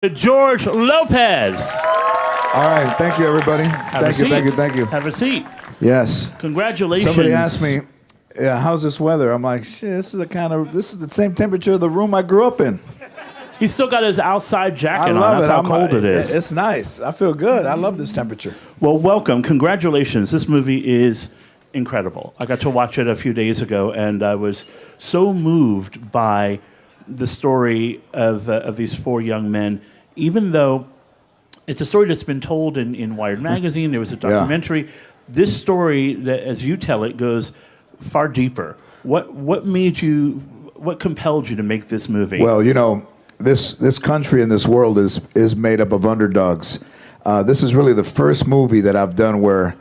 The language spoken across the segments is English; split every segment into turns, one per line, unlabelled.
George Lopez.
All right, thank you, everybody. Thank you.
Have a seat.
Yes.
Congratulations.
Somebody asked me, "Yeah, how's this weather?" I'm like, "Shit, this is the same temperature of the room I grew up in."
He's still got his outside jacket
I love
on. That's
it.
how cold it is.
It's nice. I feel good. I love this temperature.
Well, welcome. Congratulations. This movie is incredible. I got to watch it a few days ago, and I was so moved by the story of these four young men, even though it's a story that's been told in Wired magazine. There was a documentary. This story, that, as you tell it, goes far deeper. What compelled you to make this movie?
Well, you know, this country and this world is made up of underdogs. This is really the first movie that I've done where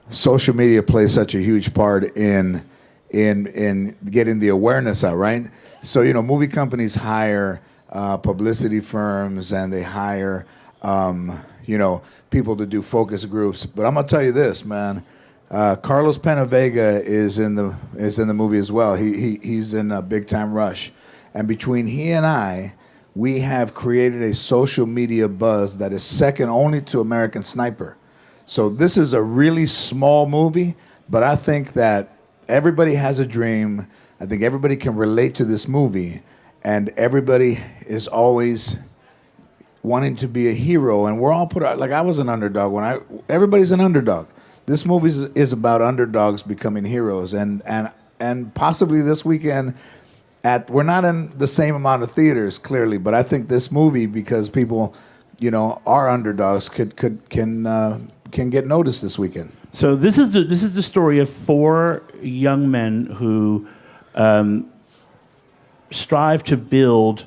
social media plays such a huge part in getting the awareness out, right? So, you know, movie companies hire publicity firms, and they hire people to do focus groups. But I'm gonna tell you this, man. Carlos Penavega is in the movie as well. He's in Big Time Rush, and between he and I, we have created a social media buzz that is second only to American Sniper. So this is a really small movie, but I think that everybody has a dream. I think everybody can relate to this movie, and everybody is always wanting to be a hero. And we're all put out, like I was an underdog everybody's an underdog. This movie is about underdogs becoming heroes, and possibly this weekend we're not in the same amount of theaters clearly, but I think this movie, because people, are underdogs, can get noticed this weekend.
So this is the story of four young men who strive to build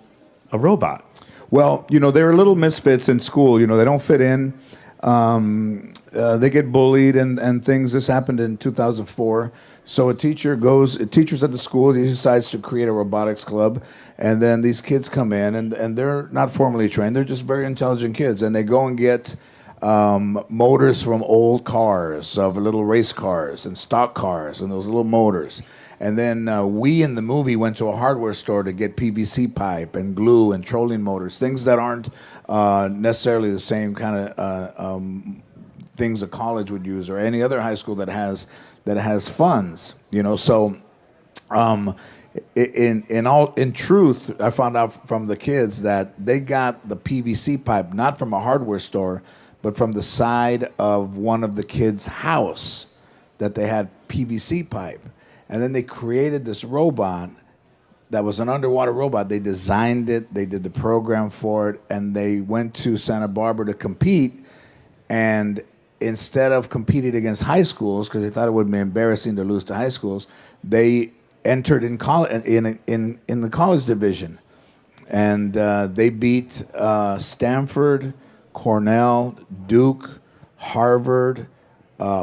a robot.
Well, they're little misfits in school. They don't fit in. They get bullied and things. This happened in 2004. So a teacher's at the school. He decides to create a robotics club, and then these kids come in, and they're not formally trained. They're just very intelligent kids, and they go and get motors from old cars, of little race cars and stock cars, and those little motors. And then we in the movie went to a hardware store to get PVC pipe and glue and trolling motors, things that aren't necessarily the same kind of things a college would use or any other high school that has funds. So in truth, I found out from the kids that they got the PVC pipe not from a hardware store, but from the side of one of the kids' house, that they had PVC pipe. And then they created this robot that was an underwater robot. They designed it, they did the program for it, and they went to Santa Barbara to compete. And instead of competing against high schools, because they thought it would be embarrassing to lose to high schools, they entered in the college division. And they beat Stanford, Cornell, Duke, Harvard,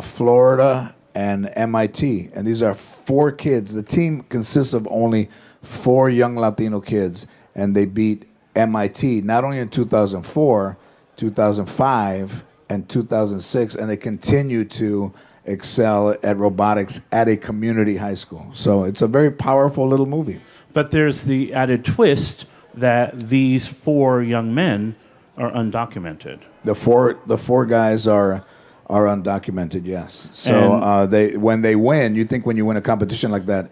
Florida, and MIT. And these are four kids. The team consists of only four young Latino kids, and they beat MIT not only in 2004, 2005, and 2006, and they continue to excel at robotics at a community high school. So it's a very powerful little movie.
But there's the added twist that these four young men are undocumented.
The four guys are undocumented, yes. So when they win, you think when you win a competition like that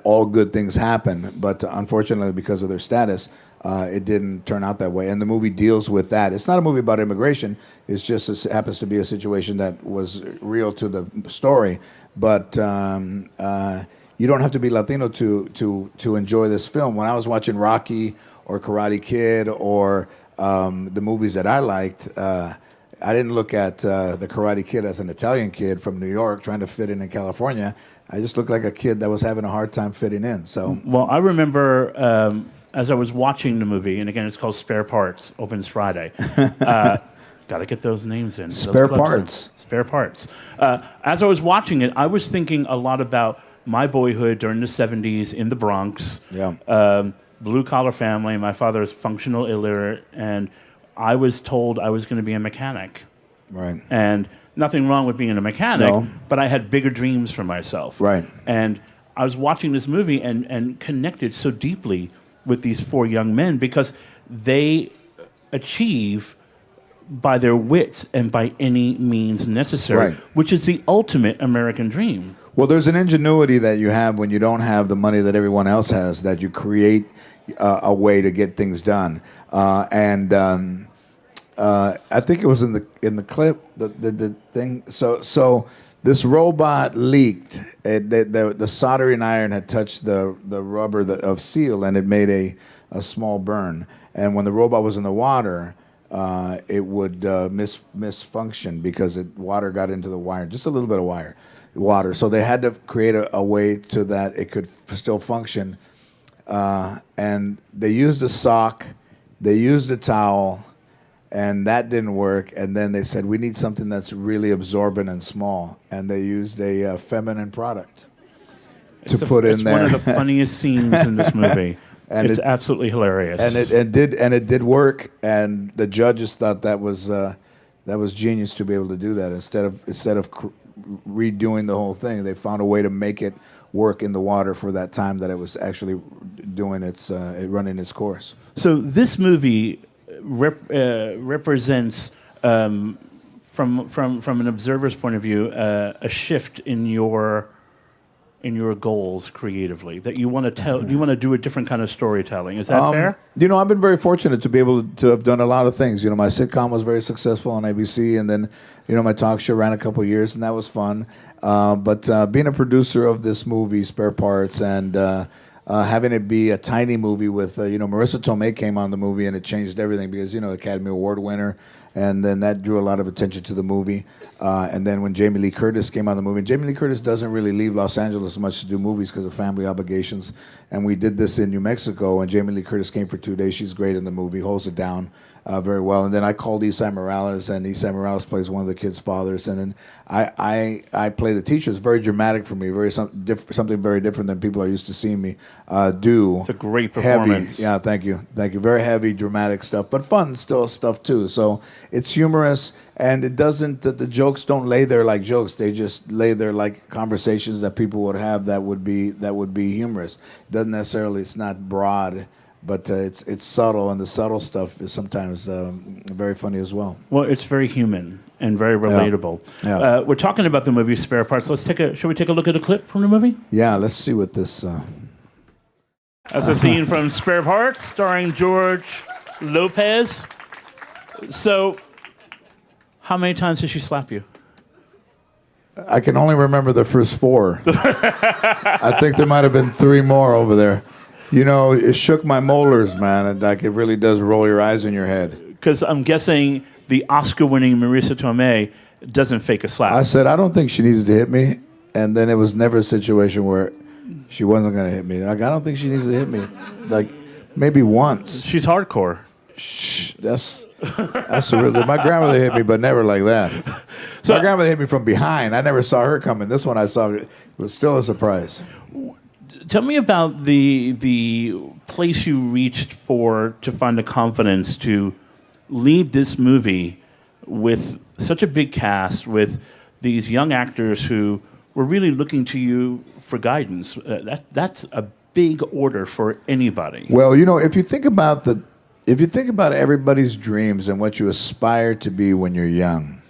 all good things happen, but unfortunately because of their status, it didn't turn out that way. And the movie deals with that. It's not a movie about immigration. It's just it happens to be a situation that was real to the story. But you don't have to be Latino to enjoy this film. When I was watching Rocky or Karate Kid or the movies that I liked, I didn't look at the Karate Kid as an Italian kid from New York trying to fit in California. I just looked like a kid that was having a hard time fitting in. So,
well, I remember as I was watching the movie, and again, it's called Spare Parts, opens Friday. Got to get those names in.
Spare Parts.
Spare Parts. As I was watching it, I was thinking a lot about my boyhood during the 70s in the Bronx.
Yeah.
Blue-collar family. My father is functional illiterate, and I was told I was going to be a mechanic.
Right.
And nothing wrong with being a mechanic,
No.
but I had bigger dreams for myself.
Right.
And I was watching this movie and connected so deeply with these four young men because they achieve by their wits and by any means necessary,
Right.
which is the ultimate American dream.
Well, there's an ingenuity that you have when you don't have the money that everyone else has, that you create a way to get things done. I think it was in the clip, the thing. So this robot leaked. The soldering iron had touched the rubber of seal, and it made a small burn. And when the robot was in the water, it would misfunction because water got into the wire, just a little bit of water. So they had to create a way so that it could still function. And they used a sock, they used a towel, and that didn't work. And then they said, we need something that's really absorbent and small. And they used a feminine product to put in there.
It's one of the funniest scenes in this movie. And it's absolutely hilarious.
And it did work. And the judges thought that was genius to be able to do that. Instead of redoing the whole thing, they found a way to make it work in the water for that time that it was actually doing running its course.
So this movie represents, from an observer's point of view, a shift in your goals creatively, that you want to do a different kind of storytelling. Is that fair?
I've been very fortunate to be able to have done a lot of things. My sitcom was very successful on ABC, and then my talk show ran a couple of years, and that was fun. But being a producer of this movie, Spare Parts, and having it be a tiny movie with, Marissa Tomei came on the movie, and it changed everything because, Academy Award winner, and then that drew a lot of attention to the movie. And then when Jamie Lee Curtis came on the movie, and Jamie Lee Curtis doesn't really leave Los Angeles much to do movies because of family obligations, and we did this in New Mexico, and Jamie Lee Curtis came for 2 days. She's great in the movie, holds it down very well. And then I called Esai Morales, and Esai Morales plays one of the kids' fathers, and then I play the teacher. It's very dramatic for me, something very different than people are used to seeing me do.
It's a great performance.
Heavy. Yeah, thank you. Very heavy, dramatic stuff, but fun still stuff too. So it's humorous, and it doesn't. The jokes don't lay there like jokes. They just lay there like conversations that people would have that would be humorous. It doesn't necessarily. It's not broad. But it's subtle, and the subtle stuff is sometimes very funny as well.
Well, it's very human and very relatable.
Yeah.
We're talking about the movie Spare Parts. Should we take a look at a clip from the movie?
Yeah, let's see what this...
That's a scene from Spare Parts, starring George Lopez. So, how many times did she slap you?
I can only remember the first 4. I think there might have been 3 more over there. It shook my molars, man, and it really does roll your eyes in your head.
Because I'm guessing the Oscar-winning Marissa Tomei doesn't fake a slap.
I said, I don't think she needs to hit me, and then it was never a situation where she wasn't going to hit me. I don't think she needs to hit me. Maybe once.
She's hardcore.
Shh, that's a real... My grandmother hit me, but never like that. So, my grandmother hit me from behind. I never saw her coming. This one I saw. It was still a surprise.
Tell me about the place you reached to find the confidence to lead this movie with such a big cast, with these young actors who were really looking to you for guidance. That's a big order for anybody.
Well, if you think about everybody's dreams and what you aspire to be when you're young,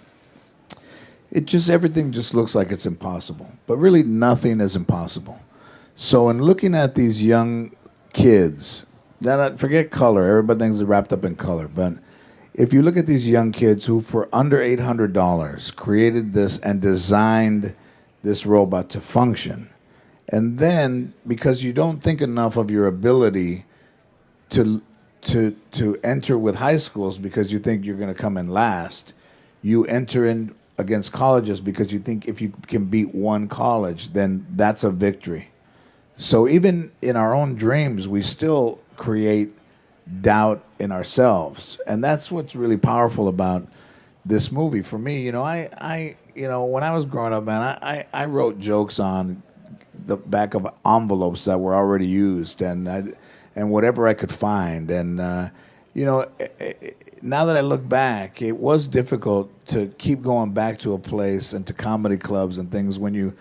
everything just looks like it's impossible. But really, nothing is impossible. So in looking at these young kids, forget color, everybody thinks they're wrapped up in color, but if you look at these young kids who for under $800 created this and designed this robot to function, and then because you don't think enough of your ability to enter with high schools because you think you're going to come in last, you enter in against colleges because you think if you can beat one college, then that's a victory. So even in our own dreams, we still create doubt in ourselves, and that's what's really powerful about this movie. For me, when I was growing up, man, I wrote jokes on the back of envelopes that were already used, and whatever I could find, and now that I look back, it was difficult to keep going back to a place and to comedy clubs and things when you're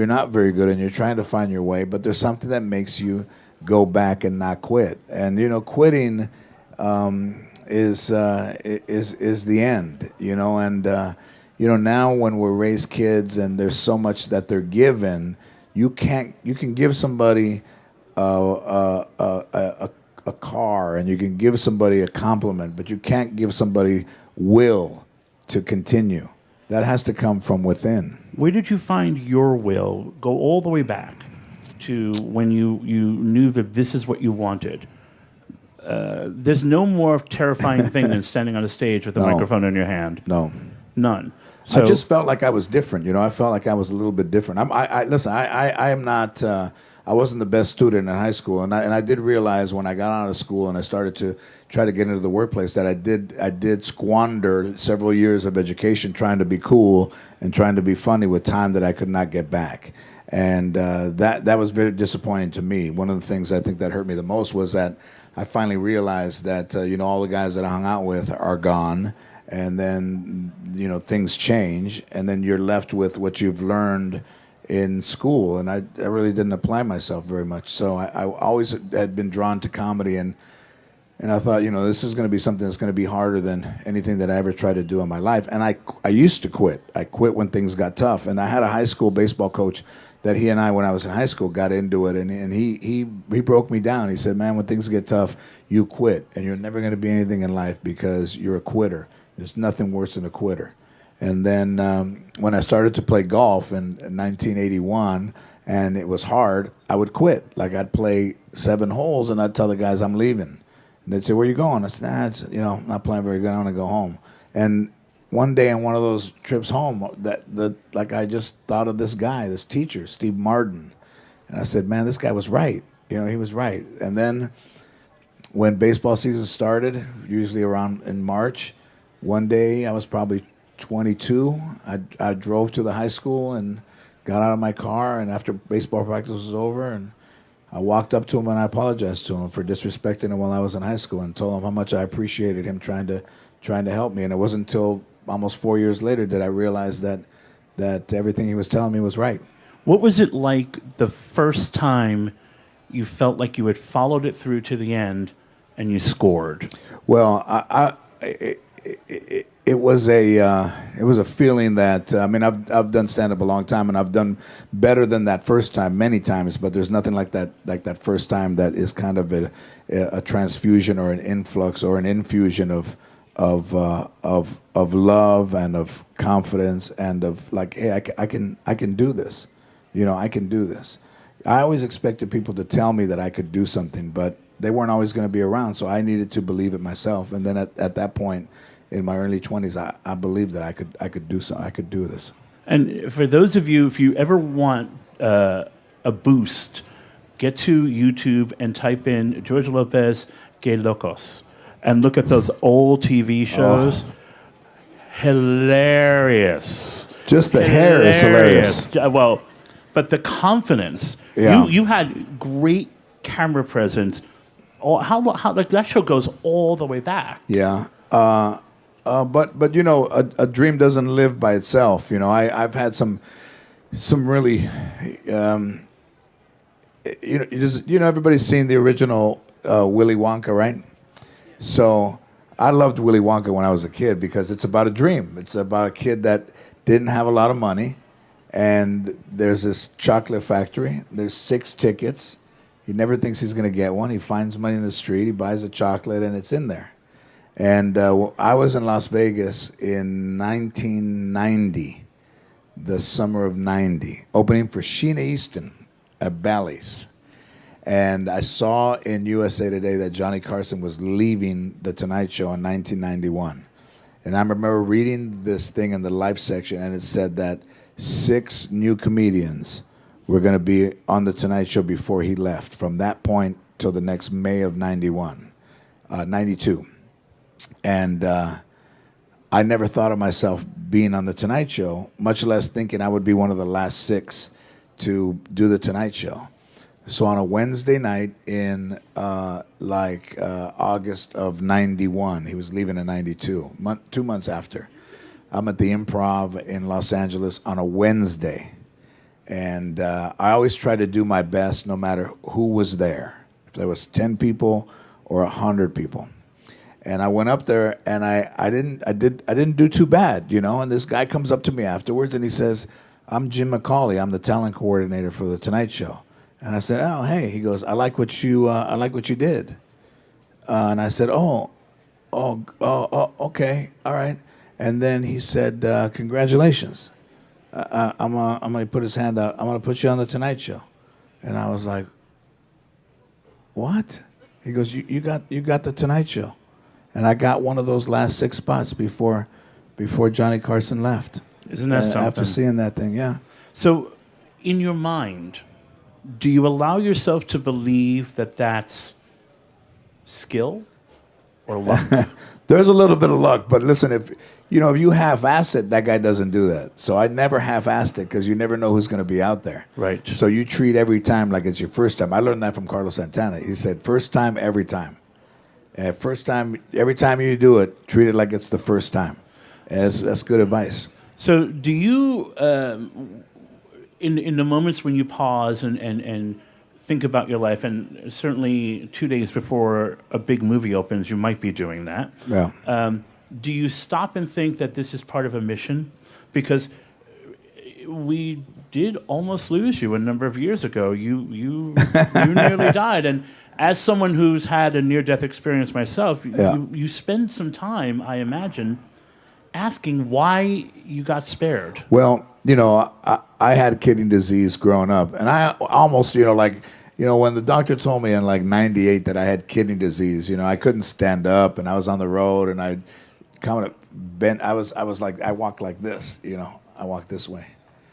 not very good and you're trying to find your way, but there's something that makes you go back and not quit. And, quitting is the end, and now when we're raised kids and there's so much that they're given, you can give somebody a car and you can give somebody a compliment, but you can't give somebody will to continue. That has to come from within.
Where did you find your will? Go all the way back to when you knew that this is what you wanted. There's no more terrifying thing than standing on a stage with a
No.
microphone in your hand.
No.
None.
I just felt like I was different. I felt like I was a little bit different. Listen. I am not. I wasn't the best student in high school, and I did realize when I got out of school and I started to try to get into the workplace that I did squander several years of education trying to be cool and trying to be funny with time that I could not get back, and that was very disappointing to me. One of the things I think that hurt me the most was that I finally realized that all the guys that I hung out with are gone. And then, things change, and then you're left with what you've learned in school. And I really didn't apply myself very much. So I always had been drawn to comedy, and I thought, this is going to be something that's going to be harder than anything that I ever tried to do in my life. And I used to quit. I quit when things got tough. And I had a high school baseball coach that he and I, when I was in high school, got into it, and he broke me down. He said, man, when things get tough, you quit, and you're never going to be anything in life because you're a quitter. There's nothing worse than a quitter. And then when I started to play golf in 1981, and it was hard, I would quit. Like I'd play 7 holes, and I'd tell the guys I'm leaving. And they'd say, "Where are you going?" I said, I'm not playing very good. I want to go home. And one day on one of those trips home, I just thought of this guy, this teacher, Steve Martin. And I said, man, this guy was right. He was right. And then when baseball season started, usually around in March, one day I was probably 22. I drove to the high school and got out of my car, and after baseball practice was over, and I walked up to him and I apologized to him for disrespecting him while I was in high school, and told him how much I appreciated him trying to help me. And it wasn't until almost 4 years later that I realized that everything he was telling me was right.
What was it like the first time you felt like you had followed it through to the end and you scored?
Well, it was a feeling that I've done stand up a long time, and I've done better than that first time many times, but there's nothing like that first time that is kind of a transfusion or an influx or an infusion of love and of confidence and of like, hey, I can do this. I can do this. I always expected people to tell me that I could do something, but they weren't always going to be around, so I needed to believe it myself. And then at that point, in my early 20s, I believed that I could do so. I could do this.
And for those of you, if you ever want a boost, get to YouTube and type in George Lopez, Que Locos, and look at those old TV shows. Oh. Hilarious.
Just the hair is hilarious.
Well, but the confidence.
Yeah.
You had great camera presence. How like that show goes all the way back.
Yeah. But a dream doesn't live by itself. I've had some really, everybody's seen the original Willy Wonka, right? So I loved Willy Wonka when I was a kid because it's about a dream. It's about a kid that didn't have a lot of money, and there's this chocolate factory. There's 6 tickets. He never thinks he's going to get one. He finds money in the street. He buys a chocolate, and it's in there. And I was in Las Vegas in 1990, the summer of 90, opening for Sheena Easton at Bally's. And I saw in USA Today that Johnny Carson was leaving The Tonight Show in 1991. And I remember reading this thing in the Life section, and it said that 6 new comedians were going to be on The Tonight Show before he left, from that point till the next May of 92. And I never thought of myself being on The Tonight Show, much less thinking I would be one of the last 6 to do The Tonight Show. So on a Wednesday night in August of 91, he was leaving in 92, 2 months after, I'm at the Improv in Los Angeles on a Wednesday. And I always try to do my best no matter who was there, if there was 10 people or 100 people. And I went up there, and I didn't do too bad, you know. And this guy comes up to me afterwards, and he says, "I'm Jim McCauley. I'm the talent coordinator for the Tonight Show." And I said, "Oh, hey." He goes, "I like what you did." And I said, okay, all right." And then he said, "Congratulations. I'm gonna put his hand out. I'm gonna put you on the Tonight Show." And I was like, "What?" He goes, "You got the Tonight Show." And I got one of those last 6 spots before Johnny Carson left.
Isn't that something?
After seeing that thing, yeah.
So, in your mind, do you allow yourself to believe that that's skill or luck?
There's a little bit of luck, but listen, if you half-ass it, that guy doesn't do that. So I never half-assed it because you never know who's going to be out there.
Right.
So you treat every time like it's your first time. I learned that from Carlos Santana. He said, first time, every time. First time, every time you do it, treat it like it's the first time. That's good advice.
So do you, in the moments when you pause and think about your life, and certainly 2 days before a big movie opens, you might be doing that.
Yeah.
Do you stop and think that this is part of a mission? Because we did almost lose you a number of years ago. You nearly died, and as someone who's had a near-death experience myself, you spend some time, I imagine, asking why you got spared.
Well, I had kidney disease growing up, and I almost, when the doctor told me in like '98 that I had kidney disease, I couldn't stand up, and I was on the road, and I kind of bent. I was like, I walked like this, I walked this way.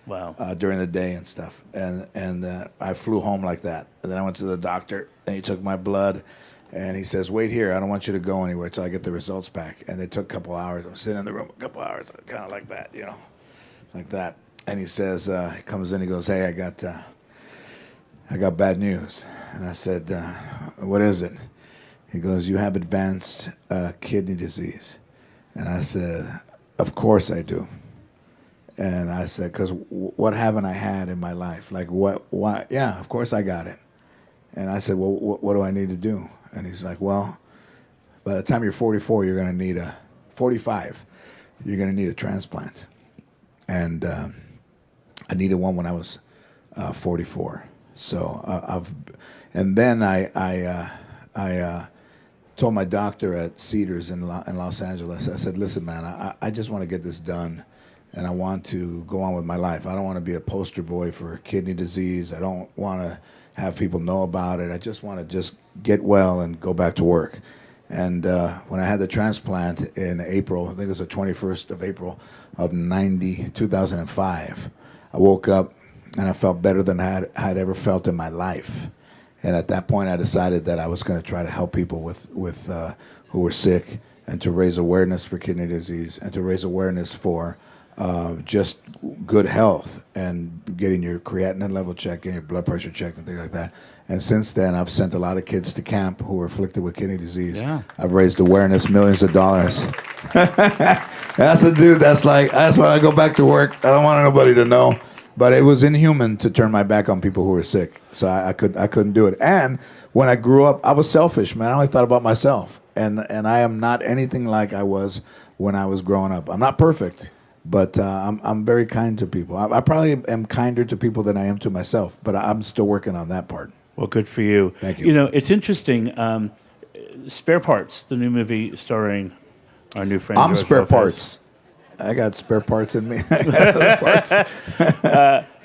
Wow.
During the day and stuff, and I flew home like that. And then I went to the doctor, and he took my blood, and he says, "Wait here. I don't want you to go anywhere till I get the results back." And they took a couple hours. I'm sitting in the room a couple hours, kind of like that, like that. And he says, he comes in, he goes, "Hey, I got bad news." And I said, "What is it?" He goes, "You have advanced kidney disease." And I said, "Of course I do." And I said, "Because what haven't I had in my life? Like what? Why? Yeah, of course I got it." And I said, "Well, what do I need to do?" And he's like, "Well, by the time you're 44, you're going to need 45. You're going to need a transplant." And I needed one when I was 44. So and then I told my doctor at Cedars in Los Angeles. I said, "Listen, man, I just want to get this done. And I want to go on with my life. I don't want to be a poster boy for kidney disease. I don't want to have people know about it. I just want to get well and go back to work." And when I had the transplant in April, I think it was the 21st of April of 2005, I woke up and I felt better than I had ever felt in my life. And at that point, I decided that I was going to try to help people with who were sick, and to raise awareness for kidney disease, and to raise awareness for just good health, and getting your creatinine level checked, getting your blood pressure checked, and things like that. And since then, I've sent a lot of kids to camp who are afflicted with kidney disease.
Yeah.
I've raised awareness, millions of dollars. That's a dude. That's when I go back to work. I don't want anybody to know. But it was inhuman to turn my back on people who were sick. So I couldn't do it. And when I grew up, I was selfish, man. I only thought about myself. And I am not anything like I was when I was growing up. I'm not perfect. But I'm very kind to people. I probably am kinder to people than I am to myself, but I'm still working on that part.
Well, good for you.
Thank you.
It's interesting. Spare Parts, the new movie starring our new friend.
I'm
George
spare
Lopez.
parts. I got spare parts in me. I got other parts.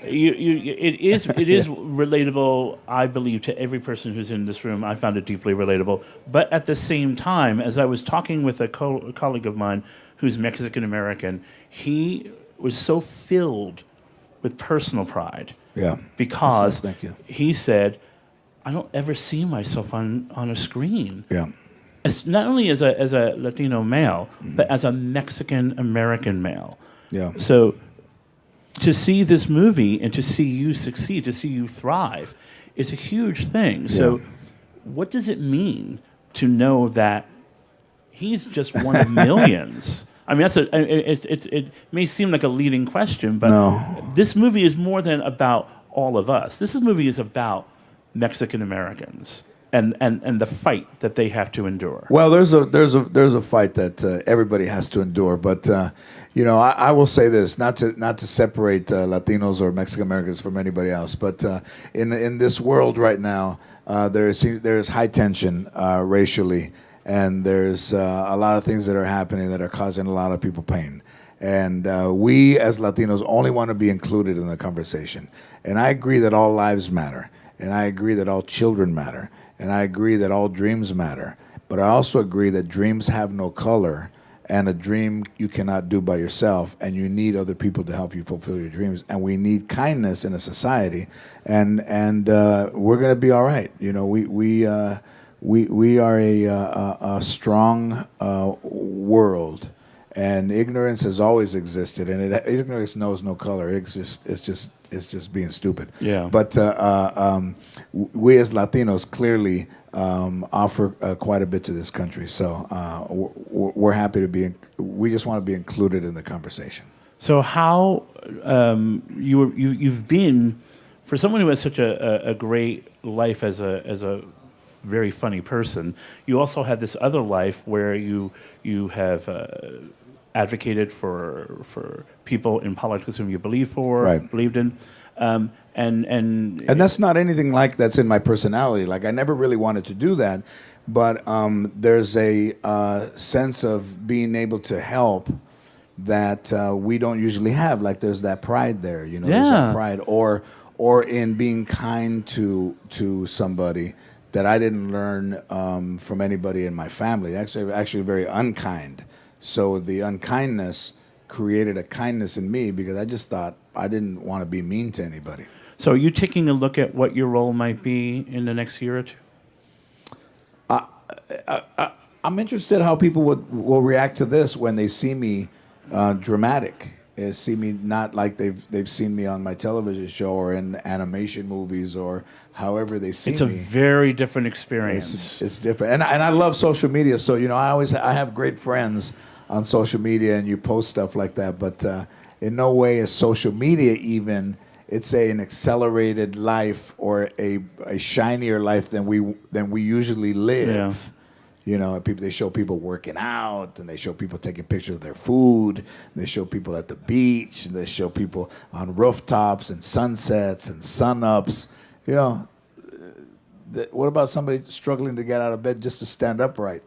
It is relatable, I believe, to every person who's in this room. I found it deeply relatable. But at the same time, as I was talking with a colleague of mine who's Mexican-American, he was so filled with personal pride.
Yeah.
Because
Thank you.
he said, "I don't ever see myself on a screen."
Yeah.
Not only as a Latino male, but as a Mexican-American male.
Yeah.
So to see this movie and to see you succeed, to see you thrive, is a huge thing. So what does it mean to know that he's just one of millions? I mean, it may seem like a leading question, but this movie is more than about all of us. This movie is about Mexican Americans. and the fight that they have to endure.
Well, there's a fight that everybody has to endure, but I will say this, not to separate Latinos or Mexican Americans from anybody else, but in this world right now, there's high tension racially, and there's a lot of things that are happening that are causing a lot of people pain. And we as Latinos only want to be included in the conversation. And I agree that all lives matter, and I agree that all children matter, and I agree that all dreams matter. But I also agree that dreams have no color, and a dream you cannot do by yourself, and you need other people to help you fulfill your dreams. And we need kindness in a society, and we're going to be all right. We are a strong world, and ignorance has always existed, and ignorance knows no color. It's just being stupid.
Yeah.
But we as Latinos clearly offer quite a bit to this country. So we're happy to be. We just want to be included in the conversation.
So how you've been, for someone who has such a great life as a very funny person, you also had this other life where you have advocated for people in politics whom you believed in. And
that's not anything like that's in my personality. Like, I never really wanted to do that, but there's a sense of being able to help that we don't usually have. Like, there's that pride there, there's that pride, or in being kind to somebody that I didn't learn from anybody in my family. Actually very unkind. So the unkindness created a kindness in me because I just thought I didn't want to be mean to anybody.
So are you taking a look at what your role might be in the next year or two?
I'm interested how people will react to this when they see me dramatic. See me not like they've seen me on my television show or in animation movies or however they see me.
It's a very different experience.
It's different, and I love social media. So I have great friends on social media, and you post stuff like that. But in no way is social media even. It's an accelerated life or a shinier life than we usually live.
Yeah.
They show people working out, and they show people taking pictures of their food. And they show people at the beach, and they show people on rooftops and sunsets and sun-ups. What about somebody struggling to get out of bed just to stand upright?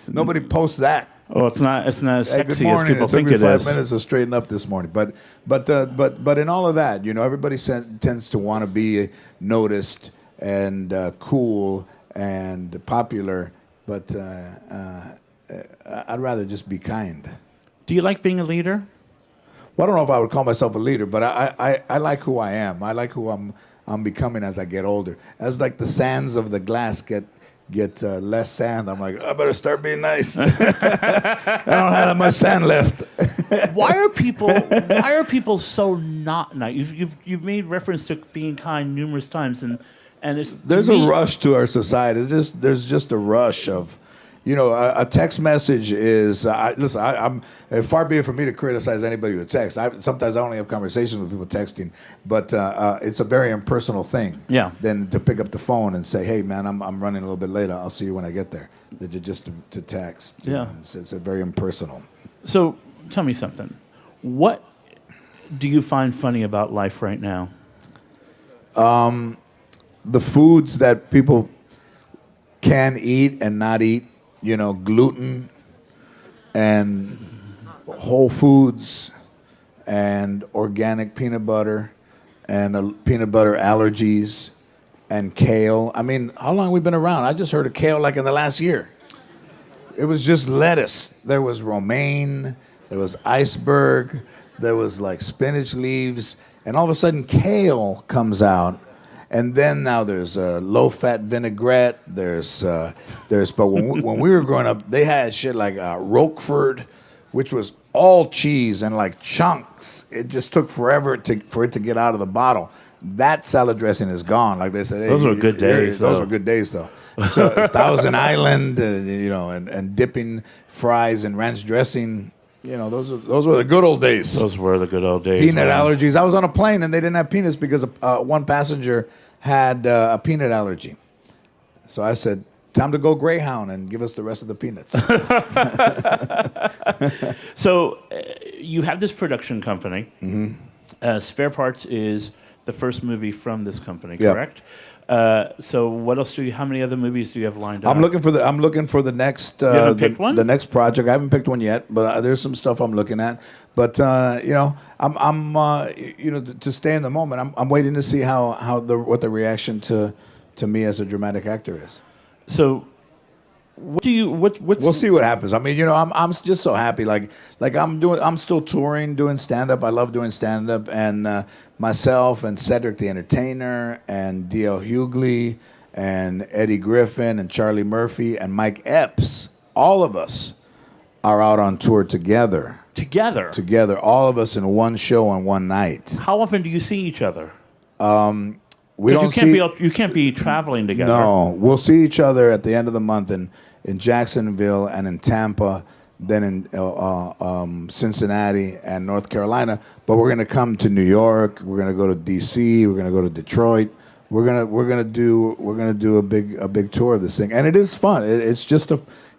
Nobody posts that.
Oh, it's not as sexy
good morning.
as people think it is.
It took me 5 minutes to straighten up this morning. But in all of that, everybody tends to want to be noticed and cool and popular. But I'd rather just be kind.
Do you like being a leader?
Well, I don't know if I would call myself a leader, but I like who I am. I like who I'm becoming as I get older. As like the sands of the glass get less sand, I'm like, I better start being nice. I don't have that much sand left.
Why are people so not nice? You've made reference to being kind numerous times, and
there's a rush to our society. There's just a rush of, a text message is. Listen, I'm far be it from me to criticize anybody who texts. Sometimes I only have conversations with people texting, but it's a very impersonal thing.
Yeah.
Than to pick up the phone and say, "Hey, man, I'm running a little bit late. I'll see you when I get there." Just to text.
Yeah.
It's a very impersonal.
So tell me something. What do you find funny about life right now?
The foods that people can eat and not eat, gluten and whole foods and organic peanut butter and peanut butter allergies and kale. I mean, how long have we been around? I just heard of kale like in the last year. It was just lettuce. There was romaine, there was iceberg, there was like spinach leaves, and all of a sudden kale comes out. And then now there's low-fat vinaigrette. But when we were growing up, they had shit like Roquefort, which was all cheese and like chunks. It just took forever for it to get out of the bottle. That salad dressing is gone. Like they said, hey,
those were good days.
Those were good days, though. So Thousand Island, and dipping fries in ranch dressing. Those were the good old days.
Those were the good old days.
Peanut allergies. I was on a plane and they didn't have peanuts because one passenger had a peanut allergy. So I said, time to go Greyhound and give us the rest of the peanuts.
So you have this production company. Spare Parts is the first movie from this company,
Yep.
correct? So what else how many other movies do you have lined up?
I'm looking for the next
haven't picked one?
the next project. I haven't picked one yet, but there's some stuff I'm looking at. But I'm to stay in the moment. I'm waiting to see what the reaction to me as a dramatic actor is.
So what's
We'll see what happens. I mean, I'm just so happy. Like I'm still touring, doing stand up. I love doing stand up, and myself and Cedric the Entertainer and D.L. Hughley and Eddie Griffin and Charlie Murphy and Mike Epps, all of us are out on tour together. Together, all of us in one show on one night.
How often do you see each other?
We don't
you can't be traveling together.
No, we'll see each other at the end of the month in Jacksonville and in Tampa, then in Cincinnati and North Carolina. But we're going to come to New York. We're going to go to D.C. We're going to go to Detroit. We're gonna do a big tour of this thing, and it is fun. It's just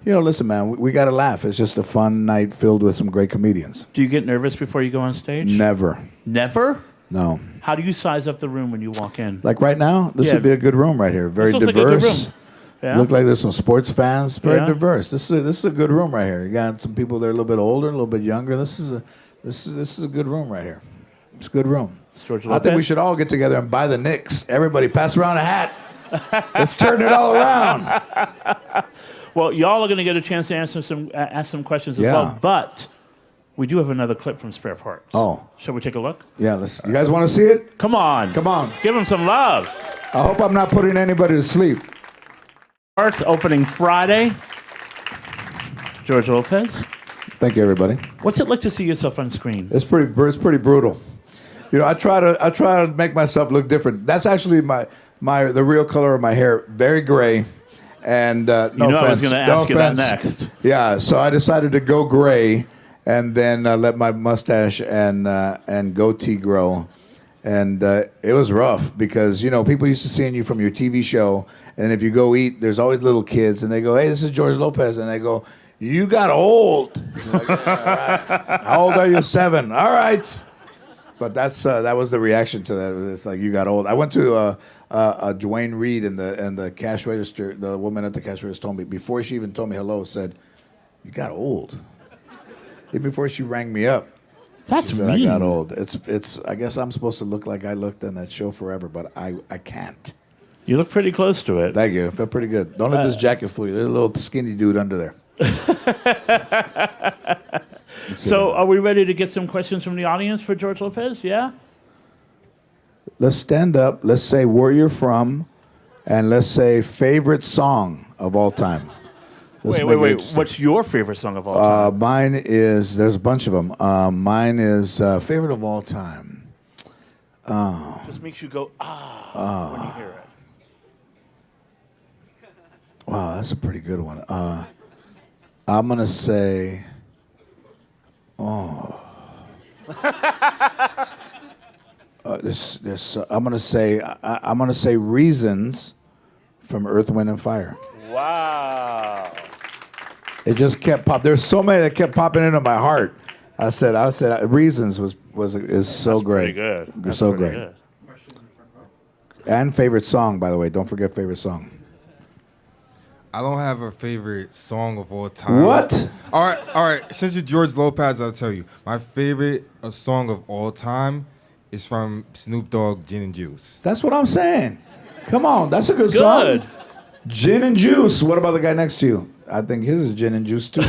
listen, man, we got to laugh. It's just a fun night filled with some great comedians.
Do you get nervous before you go on stage?
Never.
Never?
No.
How do you size up the room when you walk in?
Like right now, this would be a good room right here. Very
This looks
diverse.
like a good room. Yeah.
Look like there's some sports fans. Very
Yeah.
diverse. This is a good room right here. You got some people that are a little bit older, a little bit younger. This is a good room right here. It's a good room.
George
I think we
Lopez?
should all get together and buy the Knicks. Everybody, pass around a hat. Let's turn it all around.
Well, y'all are going to get a chance to ask some questions as
Yeah.
well, but we do have another clip from Spare Parts.
Oh.
Shall we take a look?
Yeah, you guys want to see it?
Come on.
Come on.
Give them some love.
I hope I'm not putting anybody to sleep.
Parts opening Friday. George Lopez.
Thank you, everybody.
What's it like to see yourself on screen?
It's pretty brutal. I try to make myself look different. That's actually the real color of my hair, very gray. And no offense.
I was going to ask you that next.
Yeah, so I decided to go gray, and then let my mustache and goatee grow, and it was rough because people used to seeing you from your TV show, and if you go eat, there's always little kids, and they go, "Hey, this is George Lopez," and they go, "You got old." Like, yeah, all right. How old are you? 7. All right. But that was the reaction to that. It's like, you got old. I went to Dwayne Reed and the cash register. The woman at the cash register told me, before she even told me hello, said, "You got old." Even before she rang me up,
That's
she said,
mean.
"I got old." It's. I guess I'm supposed to look like I looked on that show forever, but I can't.
You look pretty close to it.
Thank you. I feel pretty good. Don't let this jacket fool you. There's a little skinny dude under there.
So are we ready to get some questions from the audience for George Lopez? Yeah?
Let's stand up. Let's say where you're from, and let's say favorite song of all time. Let's make it
Wait.
interesting.
What's your favorite song of all time?
Mine is, there's a bunch of them. Mine is favorite of all time.
Just makes you go, when you hear it.
Wow, that's a pretty good one. I'm gonna say, I'm gonna say "Reasons" from Earth, Wind and Fire.
Wow.
It just kept pop. There's so many that kept popping into my heart. I said, "Reasons" is so great.
Pretty good. That's
so
pretty
great.
good.
And favorite song, by the way. Don't forget favorite song.
I don't have a favorite song of all time.
What?
All right. Since you're George Lopez, I'll tell you. My favorite song of all time is from Snoop Dogg, Gin and Juice.
That's what I'm saying. Come on, that's a good
Good.
song. Gin and Juice. What about the guy next to you? I think his is Gin and Juice too.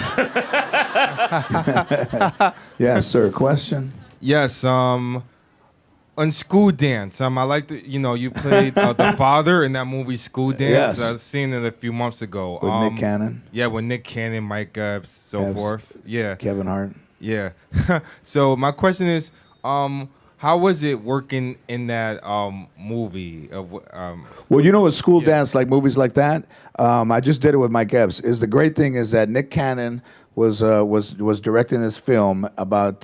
Yes, sir. Question?
Yes, on School Dance, I like you played the father in that movie School Dance.
Yes.
I seen it a few months ago.
With Nick Cannon,
Yeah, with Nick Cannon, Mike Epps, so
Epps.
forth. Yeah.
Kevin Hart.
Yeah. So my question is, how was it working in that movie?
Well, with school dance, like movies like that, I just did it with Mike Epps. The great thing is that Nick Cannon was directing this film about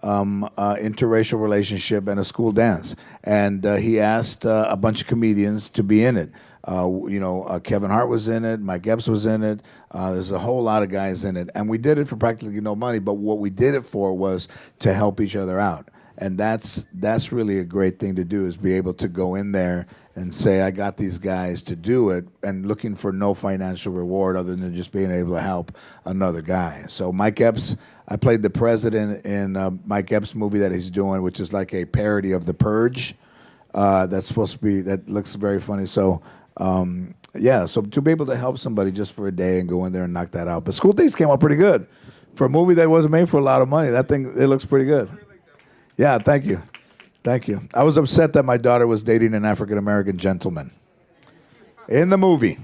interracial relationship and a school dance, and he asked a bunch of comedians to be in it. Kevin Hart was in it, Mike Epps was in it. There's a whole lot of guys in it, and we did it for practically no money. But what we did it for was to help each other out, and that's really a great thing to do, is be able to go in there and say, I got these guys to do it, and looking for no financial reward other than just being able to help another guy. So Mike Epps, I played the president in Mike Epps' movie that he's doing, which is like a parody of The Purge. That looks very funny. So, so to be able to help somebody just for a day and go in there and knock that out. But School Days came out pretty good. For a movie that wasn't made for a lot of money, it looks pretty good. Yeah, thank you. Thank you. I was upset that my daughter was dating an African-American gentleman in the movie.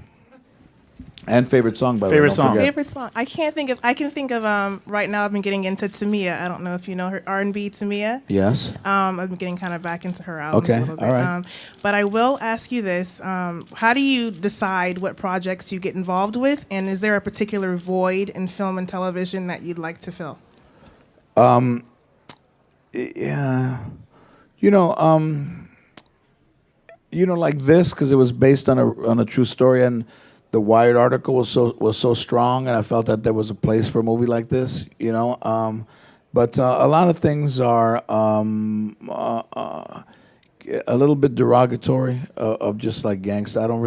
And favorite song, by the way.
Favorite
don't
song.
forget.
Favorite song? I can think of right now I've been getting into Tamia. I don't know if you know her, R&B Tamia.
Yes.
I've been getting kind of back into her albums a little bit.
All right.
But I will ask you this. How do you decide what projects you get involved with? And is there a particular void in film and television that you'd like to fill?
Yeah. Like this, because it was based on a true story, and the Wired article was so strong, and I felt that there was a place for a movie like this. But a lot of things are a little bit derogatory of just like gangsta. I don't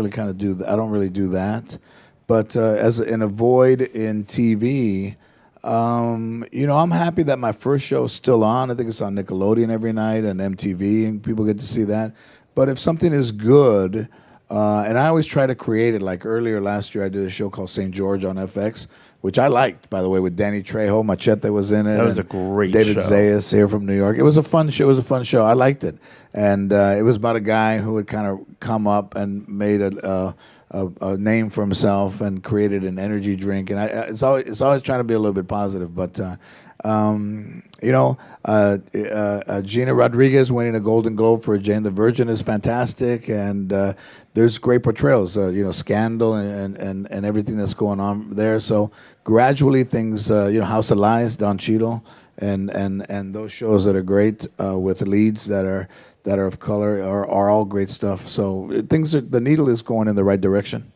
really do that. But as in a void in TV. I'm happy that my first show is still on. I think it's on Nickelodeon every night and MTV, and people get to see that. But if something is good, and I always try to create it, like earlier last year I did a show called St. George on FX, which I liked, by the way, with Danny Trejo. Machete was in it.
That was a great
David
show.
Zayas here from New York. It was a fun show. I liked it. And it was about a guy who had kind of come up and made a name for himself and created an energy drink, and it's always trying to be a little bit positive. But Gina Rodriguez winning a Golden Globe for Jane the Virgin is fantastic, and there's great portrayals. Scandal and everything that's going on there. So gradually things, House of Lies, Don Cheadle, and those shows that are great with leads that are of color are all great stuff. So the needle is going in the right direction.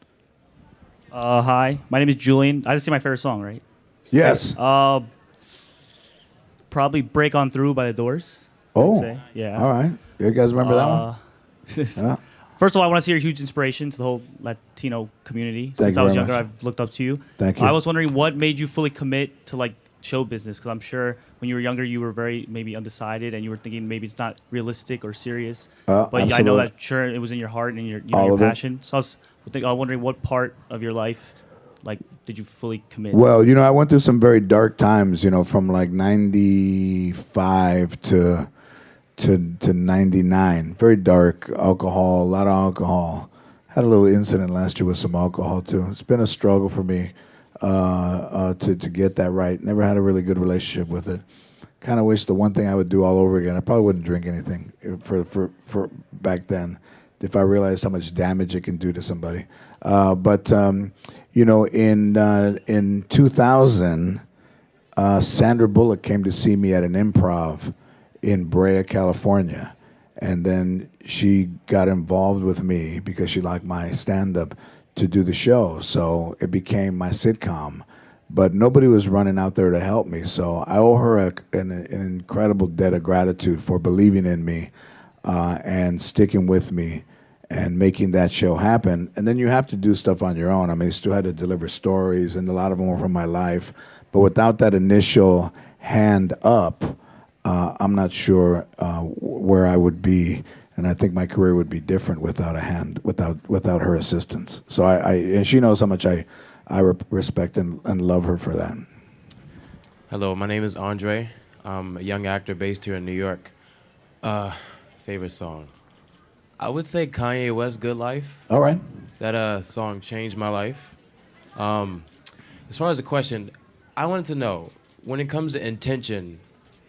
Hi, my name is Julian. I just say my favorite song, right?
Yes.
Probably "Break On Through" by The Doors.
Oh,
I'd say. Yeah.
All right. You guys remember that one? Yeah.
First of all, I want to say you're a huge inspiration to the whole Latino community.
Thank
Since
you
I was
very
younger,
much.
I've looked up to you.
Thank you.
I was wondering what made you fully commit to show business, because I'm sure when you were younger you were very maybe undecided and you were thinking maybe it's not realistic or serious. But I know
absolutely.
that sure it was in your heart and your
All
your
of it.
passion. So I was wondering what part of your life did you fully commit?
Well, I went through some very dark times, from like 95 to 99. Very dark. Alcohol, a lot of alcohol. Had a little incident last year with some alcohol too. It's been a struggle for me to get that right. Never had a really good relationship with it. Kind of wish the one thing I would do all over again. I probably wouldn't drink anything for back then if I realized how much damage it can do to somebody. In 2000, Sandra Bullock came to see me at an improv in Brea, California. And then she got involved with me because she liked my stand-up to do the show. So it became my sitcom. But nobody was running out there to help me. So I owe her an incredible debt of gratitude for believing in me and sticking with me and making that show happen. And then you have to do stuff on your own. I mean, I still had to deliver stories, and a lot of them were from my life. But without that initial hand up, I'm not sure where I would be, and I think my career would be different without a hand, without her assistance. So and she knows how much I respect and love her for that.
Hello, my name is Andre. I'm a young actor based here in New York. Favorite song? I would say Kanye West, "Good Life."
All right.
That song changed my life. As far as the question, I wanted to know, when it comes to intention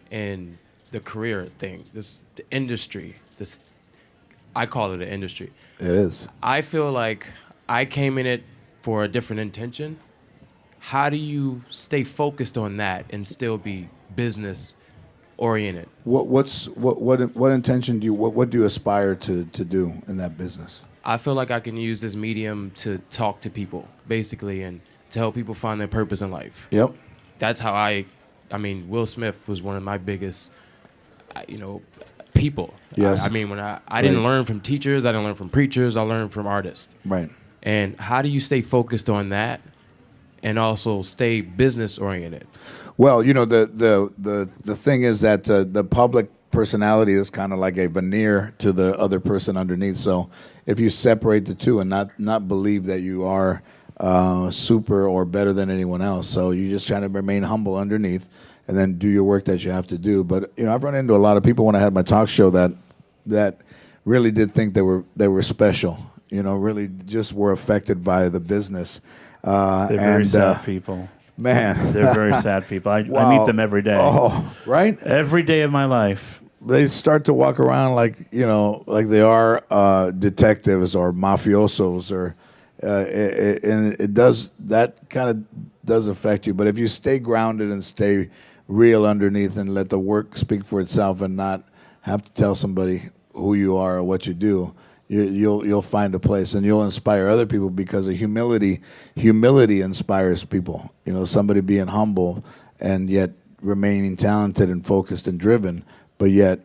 in the career thing, the industry, I call it an industry.
It is.
I feel like I came in it for a different intention. How do you stay focused on that and still be business oriented?
What intention what do you aspire to do in that business?
I feel like I can use this medium to talk to people, basically, and to help people find their purpose in life.
Yep.
That's how I mean, Will Smith was one of my biggest, people.
Yes.
I mean, when I didn't
Right.
learn from teachers, I didn't learn from preachers, I learned from artists.
Right.
And how do you stay focused on that and also stay business oriented?
Well, the thing is that the public personality is kind of like a veneer to the other person underneath. So if you separate the two and not believe that you are super or better than anyone else, so you just try to remain humble underneath and then do your work that you have to do. But I've run into a lot of people when I had my talk show that really did think they were special. Really just were affected by the business.
They're very sad people.
Man,
They're very sad people. I
Wow.
meet them every day.
Oh, right.
Every day of my life.
They start to walk around like they are detectives or mafiosos, or and it does, that kind of does affect you. But if you stay grounded and stay real underneath and let the work speak for itself and not have to tell somebody who you are or what you do, you'll find a place and you'll inspire other people, because of humility inspires people. Somebody being humble and yet remaining talented and focused and driven, but yet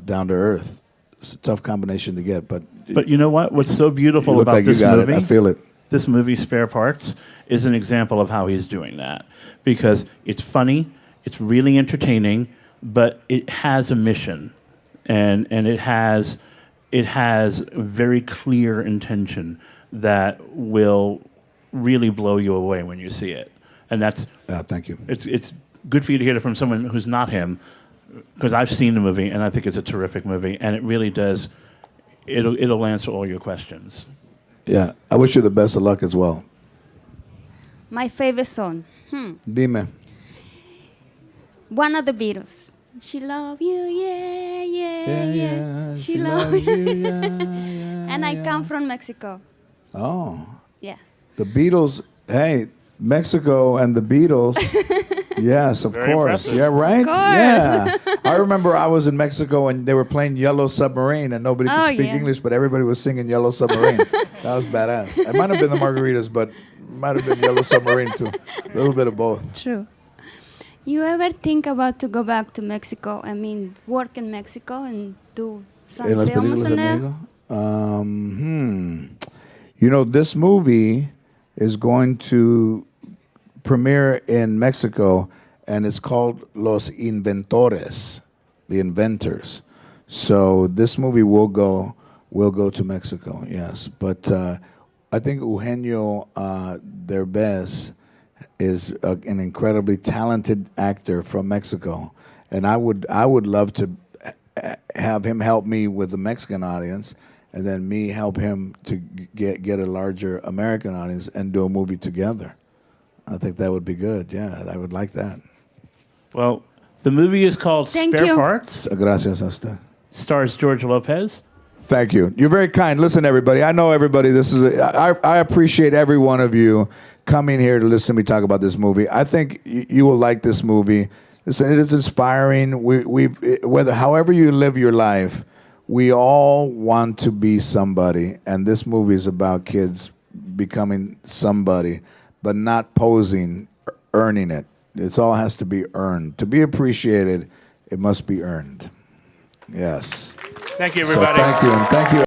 down to earth. It's a tough combination to get, but
you know what? What's so
you
beautiful
look
about
like you
this
got
movie?
it. I feel it.
This movie, Spare Parts, is an example of how he's doing that, because it's funny, it's really entertaining, but it has a mission, and it has very clear intention that will really blow you away when you see it, and that's
Thank you.
it's good for you to hear it from someone who's not him, because I've seen the movie and I think it's a terrific movie, and it really does. It'll answer all your questions.
Yeah, I wish you the best of luck as well.
My favorite song.
Dime.
One of the Beatles. She love you, yeah, yeah, yeah. She love you. And I come from Mexico.
Oh,
Yes.
the Beatles. Hey, Mexico and the Beatles. Yes, of
Very
course.
impressive.
Yeah, right?
Of course.
Yeah. I remember I was in Mexico and they were playing Yellow Submarine and nobody could
Oh,
speak
yeah.
English, but everybody was singing Yellow Submarine. That was badass. It might have been the margaritas, but it might have been Yellow Submarine too. A little bit of both.
True. You ever think about to go back to Mexico? I mean, work in Mexico and do some
En las
films
películas
in
de
there?
Mexico? This movie is going to premiere in Mexico, and it's called Los Inventores, the inventors. So this movie will go to Mexico, yes. But I think Eugenio Derbez is an incredibly talented actor from Mexico, and I would love to have him help me with the Mexican audience, and then me help him to get a larger American audience and do a movie together. I think that would be good. Yeah, I would like that.
Well, the movie is called
Thank
Spare
you.
Parts.
Gracias a usted.
Stars George Lopez.
Thank you. You're very kind. Listen, everybody. I know everybody. I appreciate every one of you coming here to listen to me talk about this movie. I think you will like this movie. Listen, it is inspiring. However you live your life, we all want to be somebody, and this movie is about kids becoming somebody, but not posing, earning it. It all has to be earned. To be appreciated, it must be earned. Yes.
Thank you,
So
everybody.
thank you, and thank you.